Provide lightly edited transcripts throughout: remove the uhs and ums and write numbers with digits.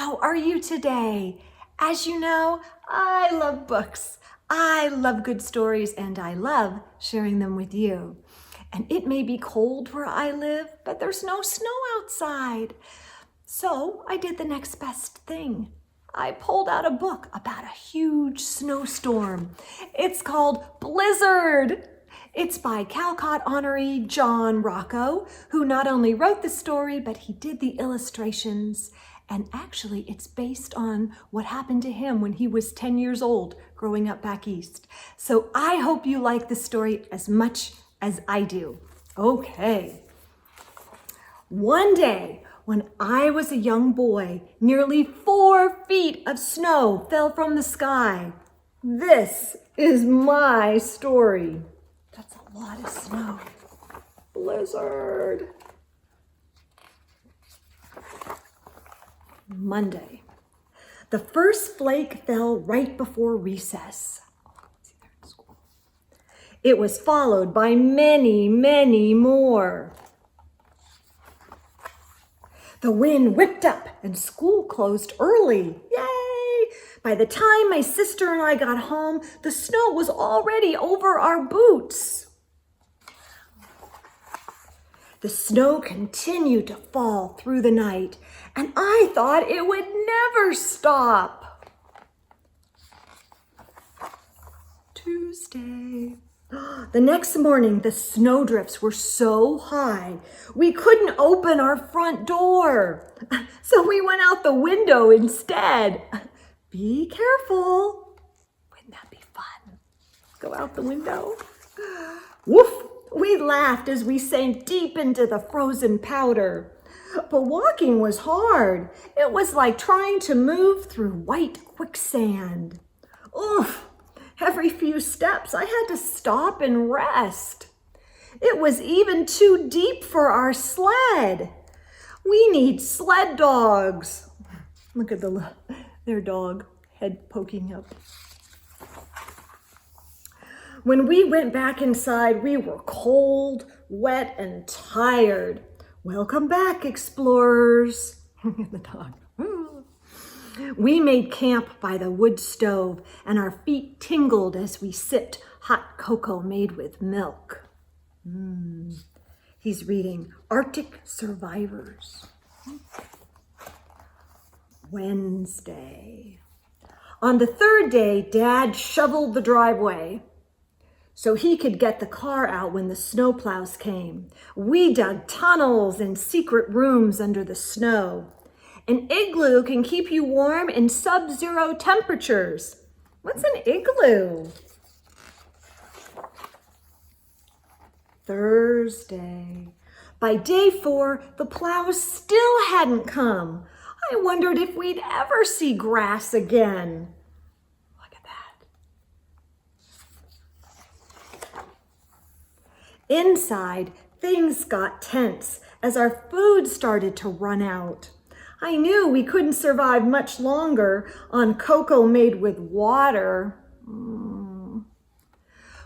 How are you today? As you know, I love books. I love good stories, and I love sharing them with you. And it may be cold where I live, but there's no snow outside. So I did the next best thing. I pulled out a book about a huge snowstorm. It's called Blizzard. It's by Calcott honoree John Rocco, who not only wrote the story, but he did the illustrations. And actually, it's based on what happened to him when he was 10 years old, growing up back east. So I hope you like the story as much as I do. Okay. One day, when I was a young boy, nearly 4 feet of snow fell from the sky. This is my story. That's a lot of snow. Blizzard. Monday. The first flake fell right before recess. It was followed by many, many more. The wind whipped up and school closed early. Yay! By the time my sister and I got home, the snow was already over our boots. The snow continued to fall through the night, and I thought it would never stop. Tuesday. The next morning, the snowdrifts were so high, we couldn't open our front door. So we went out the window instead. Be careful. Wouldn't that be fun? Go out the window. Woof! We laughed as we sank deep into the frozen powder. But walking was hard. It was like trying to move through white quicksand. Oof! Every few steps, I had to stop and rest. It was even too deep for our sled. We need sled dogs. Look at their dog head poking up. When we went back inside, we were cold, wet, and tired. Welcome back, explorers. The dog. We made camp by the wood stove, and our feet tingled as we sipped hot cocoa made with milk. He's reading Arctic Survivors. Wednesday. On the third day, Dad shoveled the driveway so he could get the car out when the snowplows came. We dug tunnels and secret rooms under the snow. An igloo can keep you warm in sub-zero temperatures. What's an igloo? Thursday. By day 4, the plows still hadn't come. I wondered if we'd ever see grass again. Look at that. Inside, things got tense as our food started to run out. I knew we couldn't survive much longer on cocoa made with water.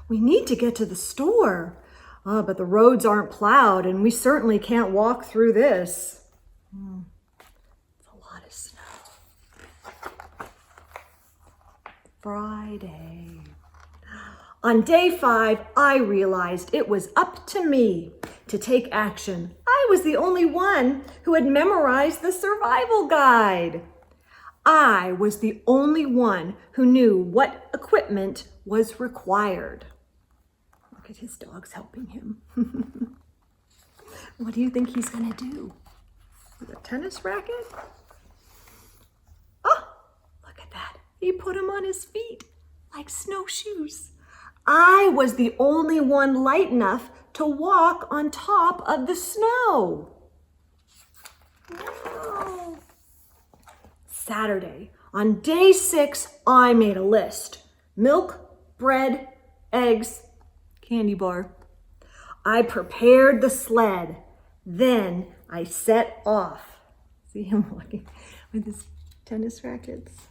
We need to get to the store, but the roads aren't plowed and we certainly can't walk through this. It's a lot of snow. Friday. On day 5, I realized it was up to me to take action. I was the only one who had memorized the survival guide. I was the only one who knew what equipment was required. Look at his dogs helping him. What do you think he's gonna do? With a tennis racket? Oh, look at that. He put them on his feet like snowshoes. I was the only one light enough to walk on top of the snow. Wow. Saturday. On day 6, I made a list. Milk, bread, eggs, candy bar. I prepared the sled. Then I set off. See him walking with his tennis rackets.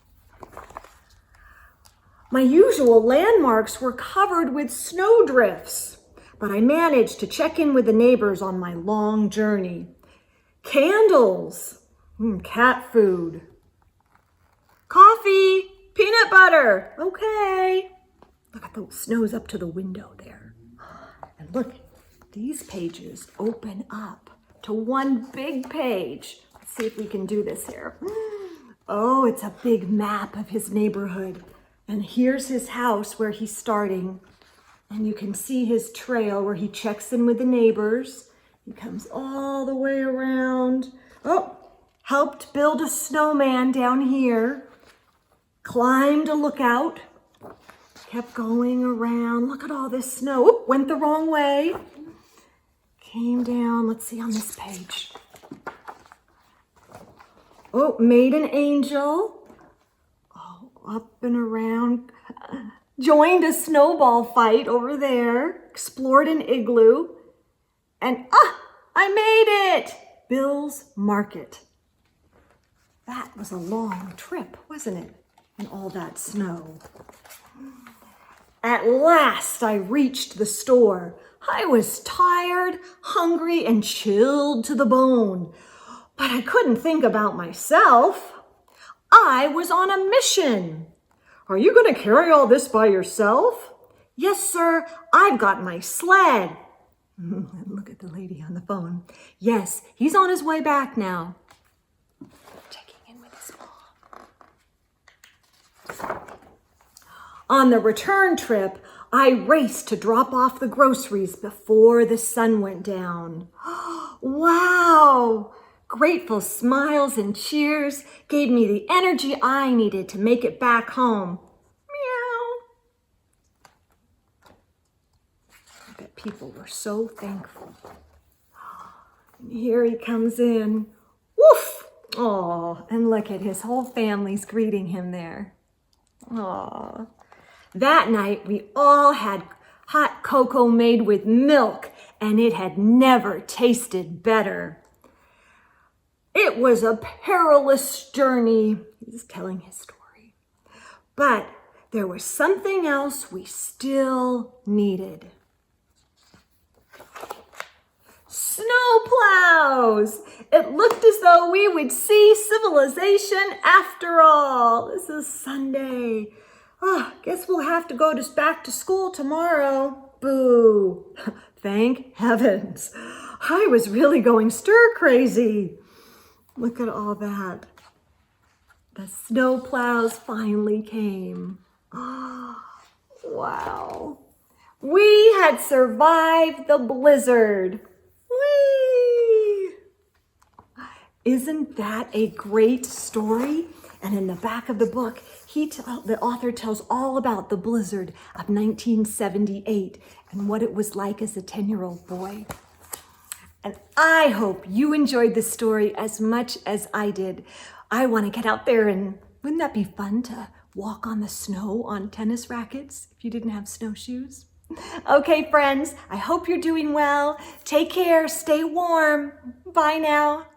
My usual landmarks were covered with snowdrifts, but I managed to check in with the neighbors on my long journey. Candles, cat food, coffee, peanut butter. Okay. Look at the snow's up to the window there. And look, these pages open up to one big page. Let's see if we can do this here. Oh, it's a big map of his neighborhood. And here's his house where he's starting. And you can see his trail where he checks in with the neighbors. He comes all the way around. Oh, helped build a snowman down here. Climbed a lookout. Kept going around. Look at all this snow. Oop, went the wrong way. Came down. Let's see on this page. Oh, made an angel. Oh, up and around. Joined a snowball fight over there. Explored an igloo. And I made it! Bill's Market. That was a long trip, wasn't it? In all that snow. At last I reached the store. I was tired, hungry, and chilled to the bone. But I couldn't think about myself. I was on a mission. Are you going to carry all this by yourself? Yes, sir. I've got my sled. Look at the lady on the phone. Yes, he's on his way back now. Checking in with his mom. On the return trip, I raced to drop off the groceries before the sun went down. Wow! Grateful smiles and cheers gave me the energy I needed to make it back home. Meow. I bet people were so thankful. And here he comes in. Woof! Aw, and look at his whole family's greeting him there. Aw. That night, we all had hot cocoa made with milk, and it had never tasted better. It was a perilous journey. He's telling his story. But there was something else we still needed. Snowplows! It looked as though we would see civilization after all. This is Sunday. Guess we'll have to go back to school tomorrow. Boo. Thank heavens. I was really going stir crazy. Look at all that. The snowplows finally came. Wow. We had survived the blizzard. Whee! Isn't that a great story? And in the back of the book, the author tells all about the blizzard of 1978 and what it was like as a 10-year-old boy. And I hope you enjoyed this story as much as I did. I want to get out there and wouldn't that be fun to walk on the snow on tennis rackets if you didn't have snowshoes? Okay, friends, I hope you're doing well. Take care, stay warm. Bye now.